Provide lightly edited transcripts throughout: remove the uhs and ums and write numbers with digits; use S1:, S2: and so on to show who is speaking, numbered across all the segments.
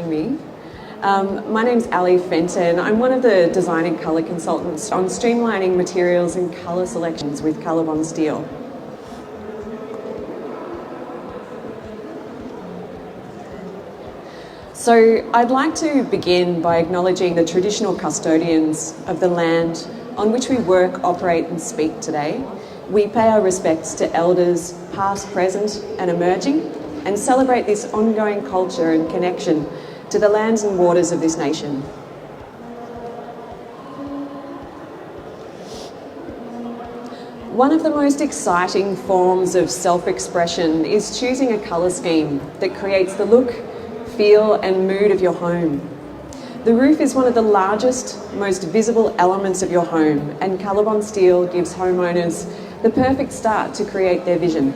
S1: introducing me. My name's Ali Fenton. I'm one of the design and colour consultants on Streamlining Materials and Colour Selections with COLORBOND steel. So I'd like to begin by acknowledging the traditional custodians of the land on which we work, operate and speak today. We pay our respects to elders, past, present and emerging, and celebrate this ongoing culture and connection to the lands and waters of this nation. One of the most exciting forms of self-expression is choosing a colour scheme that creates the look, feel and mood of your home. The roof is one of the largest, most visible elements of your home, and COLORBOND steel gives homeowners the perfect start to create their vision.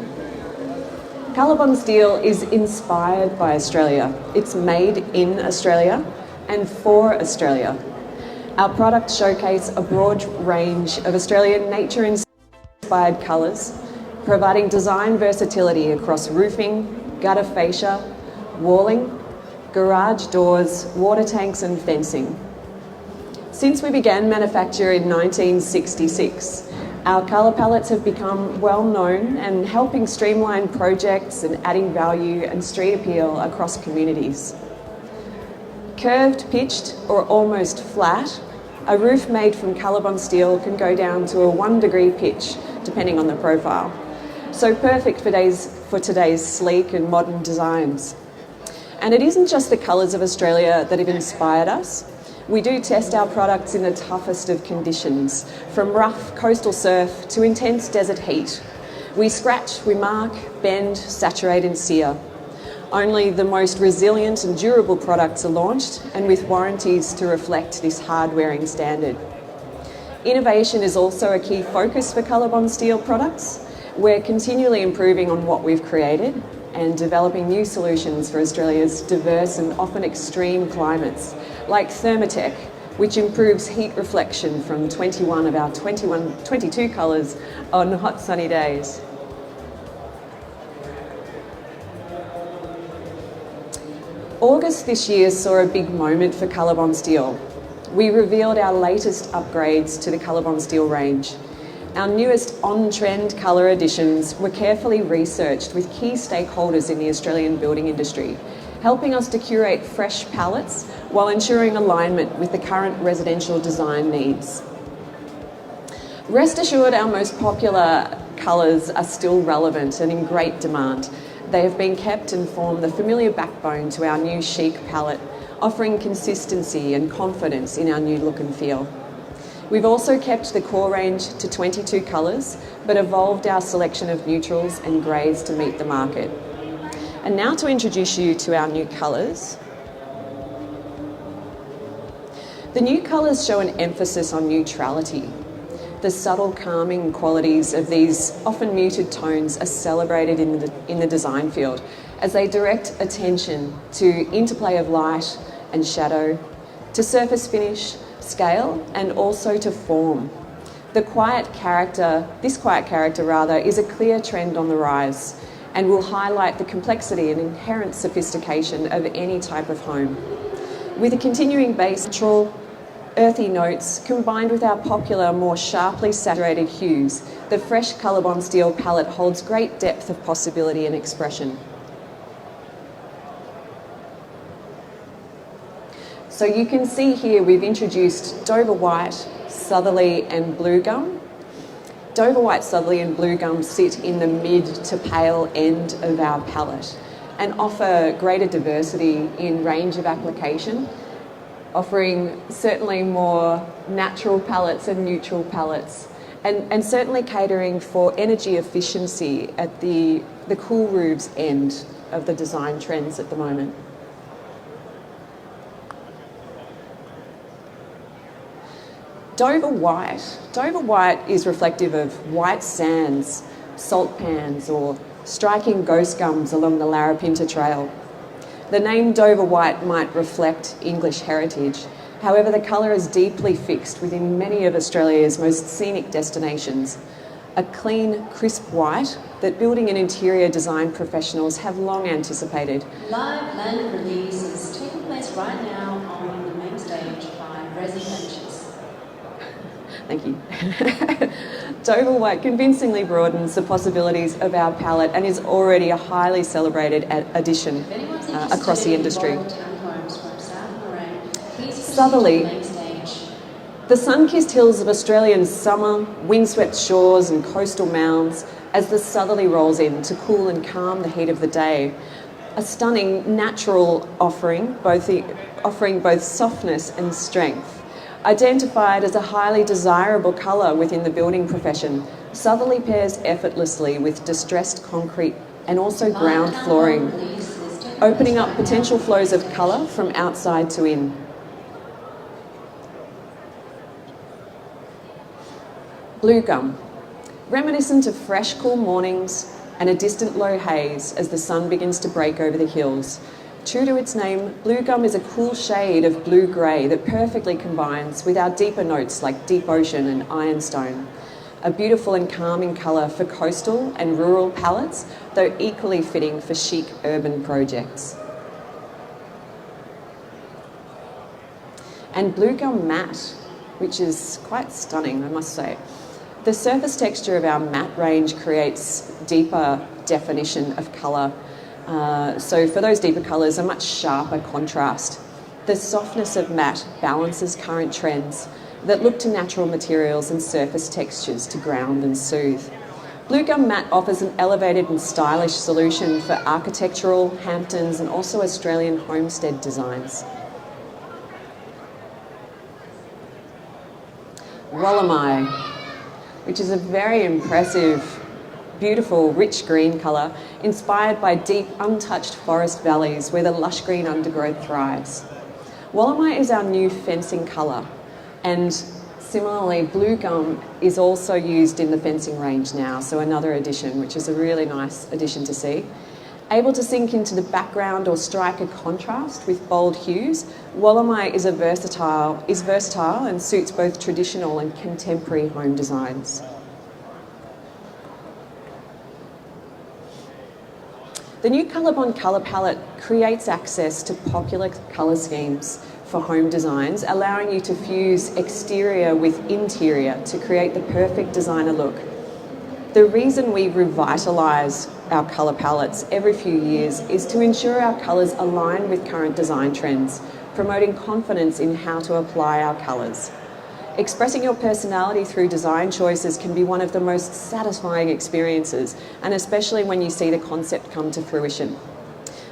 S1: COLORBOND steel is inspired by Australia. It's made in Australia and for Australia. Our products showcase a broad range of Australian nature-inspired colours, providing design versatility across roofing, gutter fascia, walling, garage doors, water tanks and fencing. Since we began manufacture in 1966, our colour palettes have become well known and helping streamline projects and adding value and street appeal across communities. Curved, pitched or almost flat, a roof made from COLORBOND steel can go down to a 1 degree pitch depending on the profile. So perfect for today's sleek and modern designs. And it isn't just the colours of Australia that have inspired us. We do test our products in the toughest of conditions, from rough coastal surf to intense desert heat. We scratch, we mark, bend, saturate and sear. Only the most resilient and durable products are launched, and with warranties to reflect this hard-wearing standard. Innovation is also a key focus for COLORBOND steel products. We're continually improving on what we've created and developing new solutions for Australia's diverse and often extreme climates, like Thermatech, which improves heat reflection from 21 of our 22 colours on hot sunny days. August this year saw a big moment for COLORBOND steel. We revealed our latest upgrades to the COLORBOND steel range. Our newest on-trend colour additions were carefully researched with key stakeholders in the Australian building industry, helping us to curate fresh palettes while ensuring alignment with the current residential design needs. Rest assured, our most popular colours are still relevant and in great demand. They have been kept and form the familiar backbone to our new chic palette, offering consistency and confidence in our new look and feel. We've also kept the core range to 22 colours, but evolved our selection of neutrals and greys to meet the market. And now to introduce you to our new colours. The new colours show an emphasis on neutrality. The subtle calming qualities of these often muted tones are celebrated in the design field as they direct attention to interplay of light and shadow, to surface finish, scale and also to form. This quiet character is a clear trend on the rise and will highlight the complexity and inherent sophistication of any type of home. With a continuing base, natural, earthy notes combined with our popular, more sharply saturated hues, the fresh COLORBOND steel palette holds great depth of possibility and expression. So you can see here we've introduced Dover White, Southerly and Blue Gum. Dover White, Southerly and Blue Gum sit in the mid to pale end of our palette and offer greater diversity in range of application, offering certainly more natural palettes and neutral palettes and certainly catering for energy efficiency at the cool roofs end of the design trends at the moment. Dover White is reflective of white sands, salt pans or striking ghost gums along the Larapinta Trail. The name Dover White might reflect English heritage. However, the colour is deeply fixed within many of Australia's most scenic destinations. a clean, crisp white that building and interior design professionals have long anticipated.
S2: Live land release is taking place right now on the main stage by Resi Ventures.
S1: Thank you. Dover White convincingly broadens the possibilities of our palette and is already a highly celebrated addition across the industry. Southerly. The sun-kissed hills of Australian summer, windswept shores and coastal mounds as the southerly rolls in to cool and calm the heat of the day. A stunning natural offering both softness and strength. Identified as a highly desirable colour within the building profession, southerly pairs effortlessly with distressed concrete and also ground flooring, opening up potential flows of colour from outside to in. Blue gum, reminiscent of fresh, cool mornings and a distant low haze as the sun begins to break over the hills. True to its name, blue gum is a cool shade of blue-grey that perfectly combines with our deeper notes like deep ocean and ironstone. A beautiful and calming colour for coastal and rural palettes, though equally fitting for chic urban projects. And blue gum matte, which is quite stunning, I must say. The surface texture of our matte range creates deeper definition of colour. So for those deeper colours, a much sharper contrast. The softness of matte balances current trends that look to natural materials and surface textures to ground and soothe. Blue gum matte offers an elevated and stylish solution for architectural, Hamptons and also Australian homestead designs. Wollamai, which is a very impressive, beautiful, rich green colour, inspired by deep, untouched forest valleys where the lush green undergrowth thrives. Wollamai is our new fencing colour, and similarly, blue gum is also used in the fencing range now, so another addition, which is a really nice addition to see. Able to sink into the background or strike a contrast with bold hues, Wollamai is versatile and suits both traditional and contemporary home designs. The new COLORBOND colour palette creates access to popular colour schemes for home designs, allowing you to fuse exterior with interior to create the perfect designer look. The reason we revitalise our colour palettes every few years is to ensure our colours align with current design trends, promoting confidence in how to apply our colours. Expressing your personality through design choices can be one of the most satisfying experiences, and especially when you see the concept come to fruition.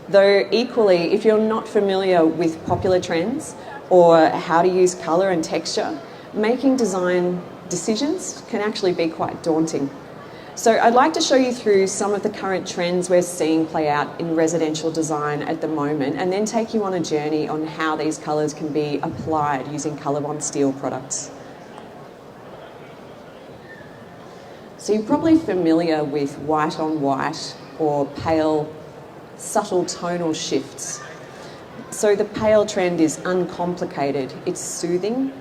S1: Though equally, if you're not familiar with popular trends or how to use colour and texture, making design decisions can actually be quite daunting. So I'd like to show you through some of the current trends we're seeing play out in residential design at the moment, and then take you on a journey on how these colours can be applied using COLORBOND steel products. So you're probably familiar with white on white or pale, subtle tonal shifts. So the pale trend is uncomplicated. It's soothing,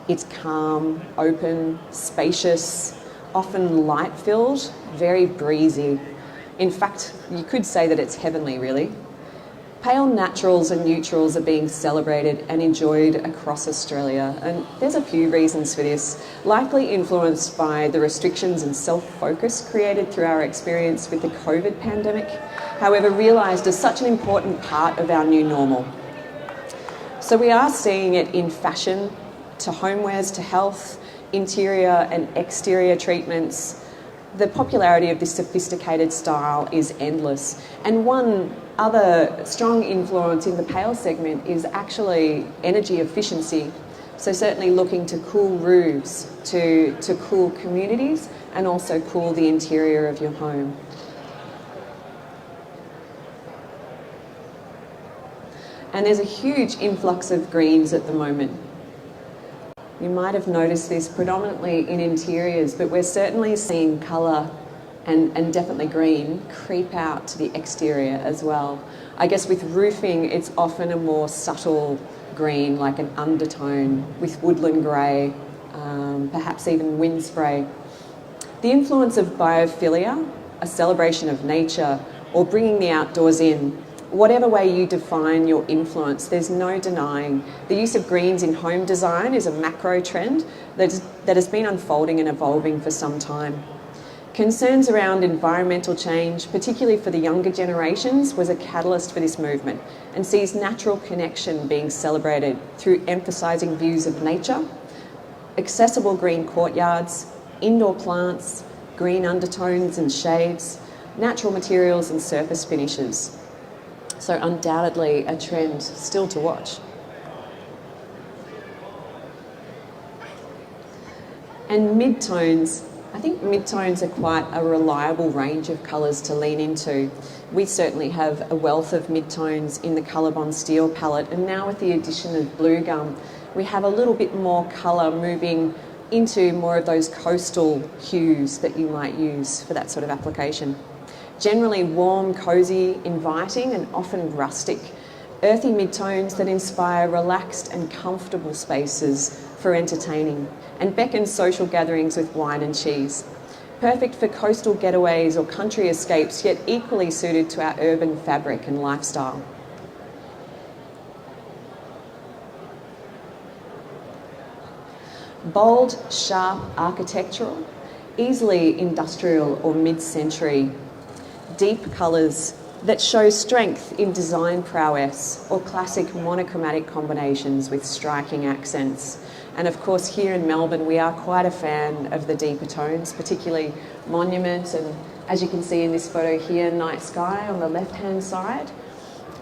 S1: it's calm, open, spacious, often light-filled, very breezy. In fact, you could say that it's heavenly, really. Pale naturals and neutrals are being celebrated and enjoyed across Australia, and there's a few reasons for this, likely influenced by the restrictions and self-focus created through our experience with the COVID pandemic, however realised as such an important part of our new normal. So we are seeing it in fashion, to homewares, to health, interior and exterior treatments. The popularity of this sophisticated style is endless, and one other strong influence in the pale segment is actually energy efficiency. So certainly looking to cool roofs, to cool communities and also cool the interior of your home. And there's a huge influx of greens at the moment. You might have noticed this predominantly in interiors, but we're certainly seeing colour and definitely green creep out to the exterior as well. I guess with roofing, it's often a more subtle green, like an undertone with woodland grey, perhaps even wind spray. The The influence of biophilia, a celebration of nature, or bringing the outdoors in. Whatever way you define your influence, there's no denying the use of greens in home design is a macro trend that has been unfolding and evolving for some time. Concerns around environmental change, particularly for the younger generations, was a catalyst for this movement and sees natural connection being celebrated through emphasising views of nature, accessible green courtyards, indoor plants, green undertones and shades, natural materials and surface finishes. So undoubtedly a trend still to watch. And mid-tones. I think mid-tones are quite a reliable range of colours to lean into. We certainly have a wealth of mid-tones in the COLORBOND steel palette, and now with the addition of blue gum, we have a little bit more colour moving into more of those coastal hues that you might use for that sort of application. Generally warm, cosy, inviting and often rustic. Earthy mid-tones that inspire relaxed and comfortable spaces for entertaining and beckon social gatherings with wine and cheese. Perfect for coastal getaways or country escapes, yet equally suited to our urban fabric and lifestyle. Bold, sharp, architectural, easily industrial or mid-century. Deep colours that show strength in design prowess or classic monochromatic combinations with striking accents. And of course here in Melbourne we are quite a fan of the deeper tones, particularly Monument and, as you can see in this photo here, Night Sky on the left-hand side.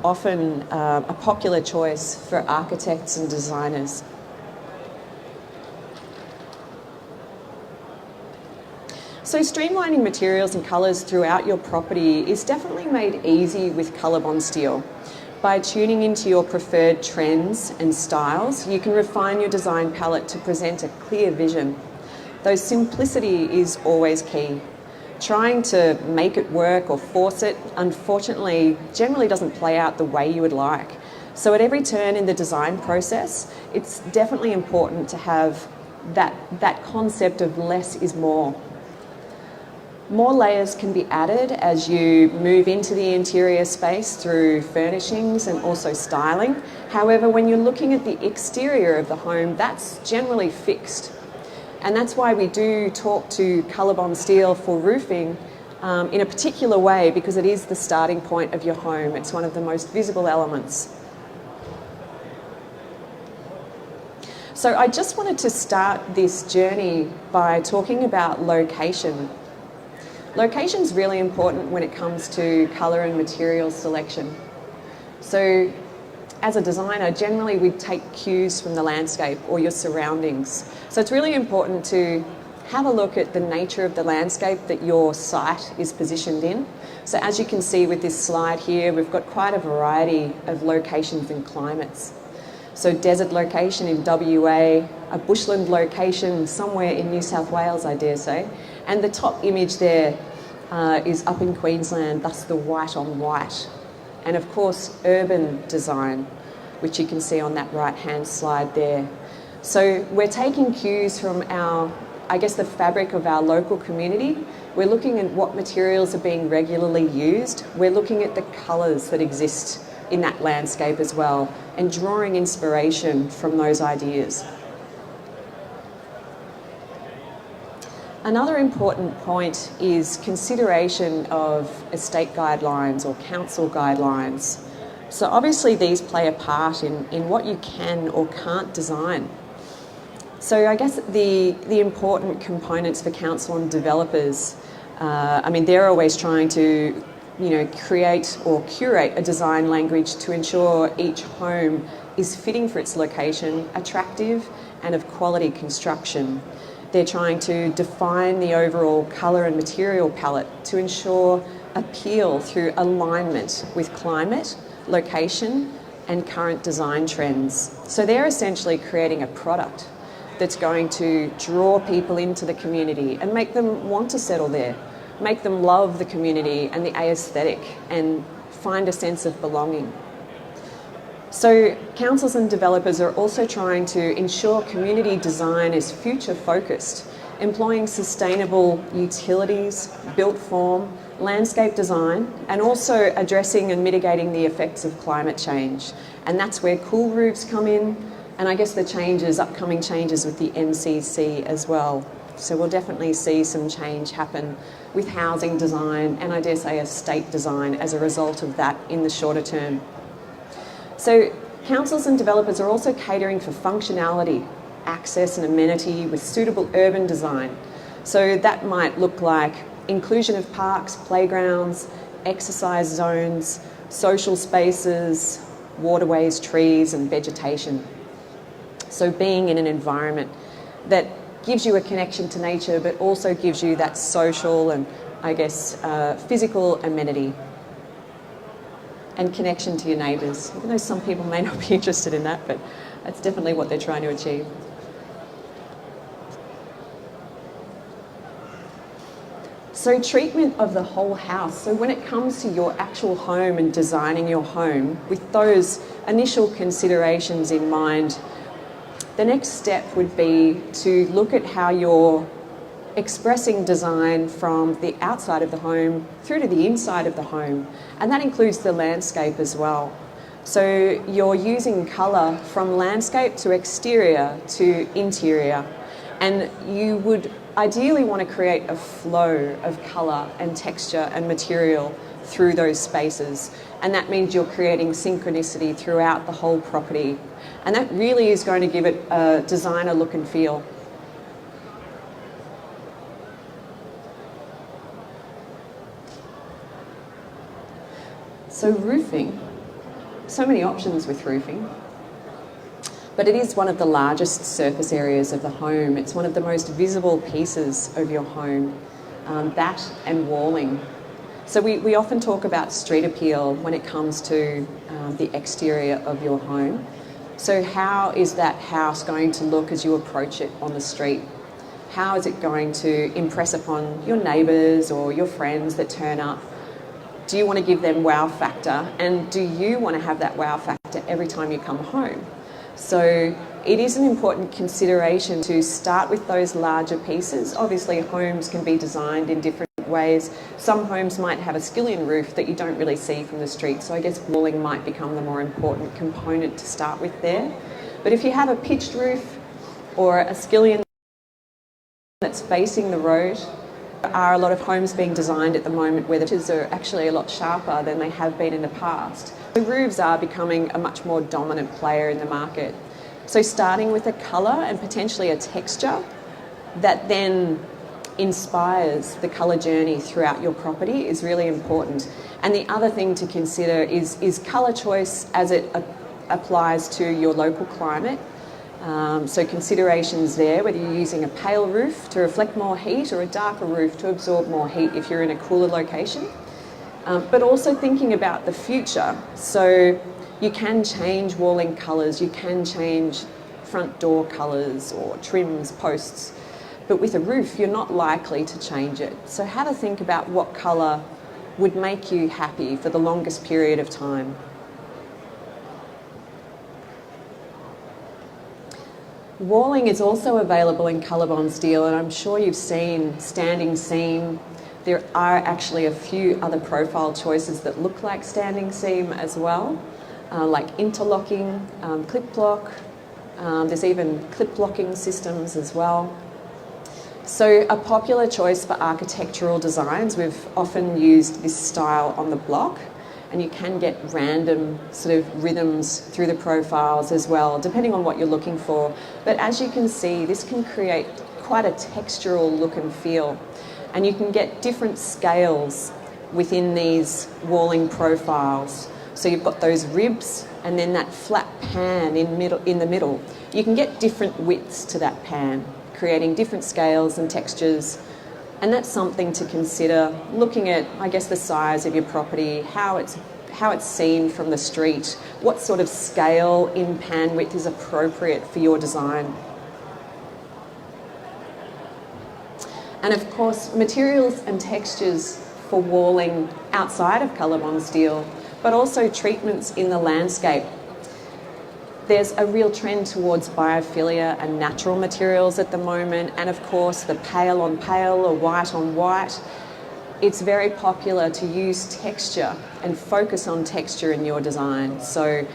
S1: Often a popular choice for architects and designers. So streamlining materials and colours throughout your property is definitely made easy with COLORBOND steel. By tuning into your preferred trends and styles, you can refine your design palette to present a clear vision. Though simplicity is always key. Trying to make it work or force it, unfortunately, generally doesn't play out the way you would like. So at every turn in the design process, it's definitely important to have that concept of less is more. More layers can be added as you move into the interior space through furnishings and also styling. However, when you're looking at the exterior of the home, that's generally fixed. And that's why we do talk to COLORBOND steel for roofing in a particular way, because it is the starting point of your home. It's one of the most visible elements. So I just wanted to start this journey by talking about location. Location's really important when it comes to colour and material selection. So as a designer, generally we take cues from the landscape or your surroundings. So it's really important to have a look at the nature of the landscape that your site is positioned in. So as you can see with this slide here, we've got quite a variety of locations and climates. So desert location in WA, a bushland location somewhere in New South Wales, I dare say. And the top image there is up in Queensland, thus the white on white. And of course, urban design, which you can see on that right-hand slide there. So we're taking cues from the fabric of our local community. We're looking at what materials are being regularly used. We're looking at the colours that exist in that landscape as well, and drawing inspiration from those ideas. Another important point is consideration of estate guidelines or council guidelines. So obviously these play a part in what you can or can't design. So I guess the important components for council and developers, they're always trying to create or curate a design language to ensure each home is fitting for its location, attractive and of quality construction. They're trying to define the overall colour and material palette to ensure appeal through alignment with climate, location and current design trends. So they're essentially creating a product that's going to draw people into the community and make them want to settle there, make them love the community and the aesthetic and find a sense of belonging. So councils and developers are also trying to ensure community design is future focused employing sustainable utilities, built form, landscape design, and also addressing and mitigating the effects of climate change. And that's where cool roofs come in, and I guess the changes, upcoming changes with the NCC as well. So we'll definitely see some change happen with housing design and I dare say estate design as a result of that in the shorter term. So councils and developers are also catering for functionality, access and amenity with suitable urban design. So that might look like inclusion of parks, playgrounds, exercise zones, social spaces, waterways, trees and vegetation. So being in an environment that gives you a connection to nature but also gives you that social and I guess physical amenity and connection to your neighbours, even though some people may not be interested in that, but that's definitely what they're trying to achieve. So treatment of the whole house. So when it comes to your actual home and designing your home, with those initial considerations in mind, the next step would be to look at how you're expressing design from the outside of the home through to the inside of the home, and that includes the landscape as well. So you're using colour from landscape to exterior to interior, and you would ideally want to create a flow of colour and texture and material through those spaces, and that means you're creating synchronicity throughout the whole property, and that really is going to give it a designer look and feel. So roofing, so many options with roofing, but it is one of the largest surface areas of the home. It's one of the most visible pieces of your home, that and walling. So we often talk about street appeal when it comes to the exterior of your home. So how is that house going to look as you approach it on the street? How is it going to impress upon your neighbours or your friends that turn up? Do you want to give them wow factor? And do you want to have that wow factor every time you come home? So it is an important consideration to start with those larger pieces. Obviously homes can be designed in different ways. Some homes might have a skillion roof that you don't really see from the street, so I guess walling might become the more important component to start with there. But if you have a pitched roof or a skillion that's facing the road, there are a lot of homes being designed at the moment where the pitches are actually a lot sharper than they have been in the past. The roofs are becoming a much more dominant player in the market. So starting with a colour and potentially a texture that then inspires the colour journey throughout your property is really important. And the other thing to consider is colour choice as it applies to your local climate. So considerations there, whether you're using a pale roof to reflect more heat or a darker roof to absorb more heat if you're in a cooler location. But also thinking about the future. So you can change walling colours, you can change front door colours or trims, posts. But with a roof, you're not likely to change it. So have a think about what colour would make you happy for the longest period of time. Walling is also available in COLORBOND steel, and I'm sure you've seen standing seam. There are actually a few other profile choices that look like standing seam as well, like interlocking, clip block. There's even clip blocking systems as well. So a popular choice for architectural designs, we've often used this style on the block, and you can get random sort of rhythms through the profiles as well, depending on what you're looking for. But as you can see, this can create quite a textural look and feel, and you can get different scales within these walling profiles. So you've got those ribs and then that flat pan in the middle. You can get different widths to that pan, creating different scales and textures. And that's something to consider looking at, I guess, the size of your property, how it's seen from the street, what sort of scale in pan width is appropriate for your design. And of course, materials and textures for walling outside of COLORBOND steel, but also treatments in the landscape. There's a real trend towards biophilia and natural materials at the moment, and of course the pale on pale or white on white. It's very popular to use texture and focus on texture in your design. So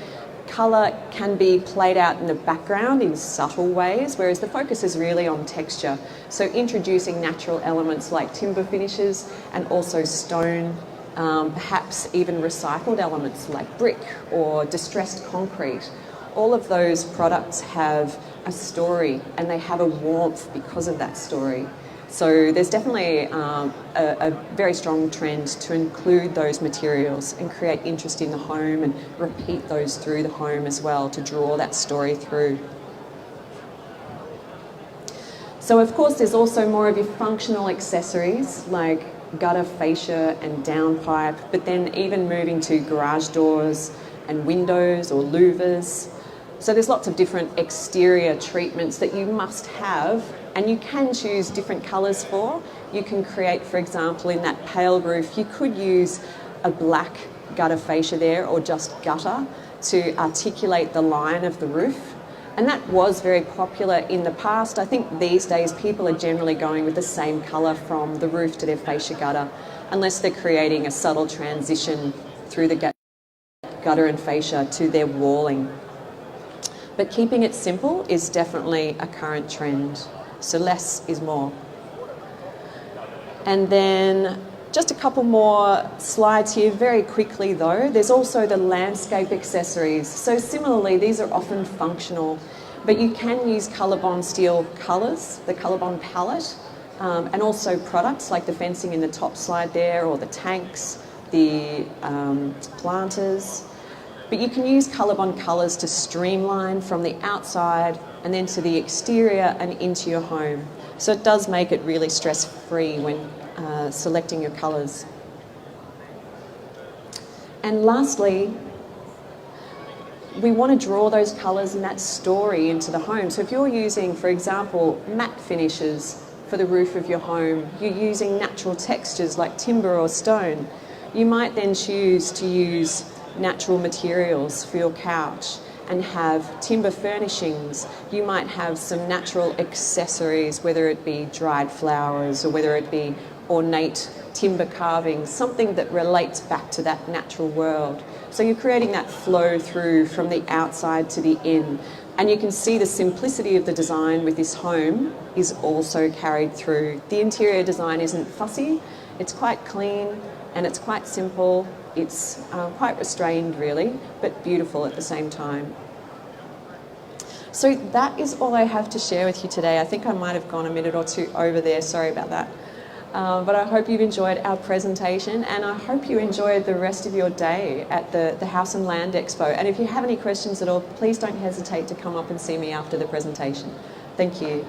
S1: colour can be played out in the background in subtle ways, whereas the focus is really on texture. So introducing natural elements like timber finishes and also stone, perhaps even recycled elements like brick or distressed concrete. All of those products have a story and they have a warmth because of that story. So there's definitely a very strong trend to include those materials and create interest in the home and repeat those through the home as well to draw that story through. So of course there's also more of your functional accessories like gutter, fascia and downpipe, but then even moving to garage doors and windows or louvers. So there's lots of different exterior treatments that you must have, and you can choose different colours for. You can create, for example, in that pale roof, you could use a black gutter fascia there or just gutter to articulate the line of the roof. And that was very popular in the past. I think these days people are generally going with the same colour from the roof to their fascia gutter, unless they're creating a subtle transition through the gutter and fascia to their walling. But keeping it simple is definitely a current trend. So less is more. And then just a couple more slides here very quickly though. There's also the landscape accessories. So similarly, these are often functional, but you can use COLORBOND steel colours, the COLORBOND palette, and also products like the fencing in the top slide there, or the tanks, the planters. But you can use COLORBOND colours to streamline from the outside and then to the exterior and into your home. So it does make it really stress-free when selecting your colours. And lastly, we want to draw those colours and that story into the home. So if you're using, for example, matte finishes for the roof of your home, you're using natural textures like timber or stone, you might then choose to use natural materials for your couch and have timber furnishings. You might have some natural accessories, whether it be dried flowers or whether it be ornate timber carvings, something that relates back to that natural world. So you're creating that flow through from the outside to the in. And you can see the simplicity of the design with this home is also carried through. The interior design isn't fussy, it's quite clean and it's quite simple. It's quite restrained really, but beautiful at the same time. So that is all I have to share with you today. I think I might have gone a minute or two over there, sorry about that. But I hope you've enjoyed our presentation and I hope you enjoyed the rest of your day at the House and Land Expo. And if you have any questions at all, please don't hesitate to come up and see me after the presentation. Thank you.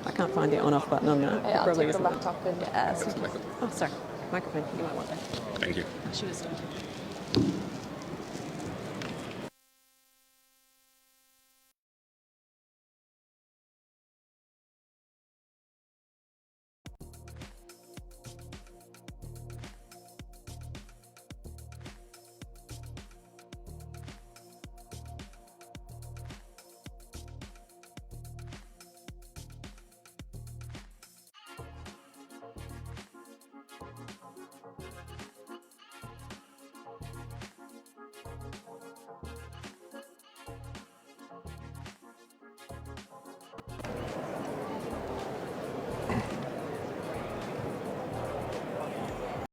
S1: I can't find the on-off button on that.
S3: Yeah, I'll take the laptop and
S1: Oh, sorry. Microphone. You might want that.
S4: Thank you.
S1: She was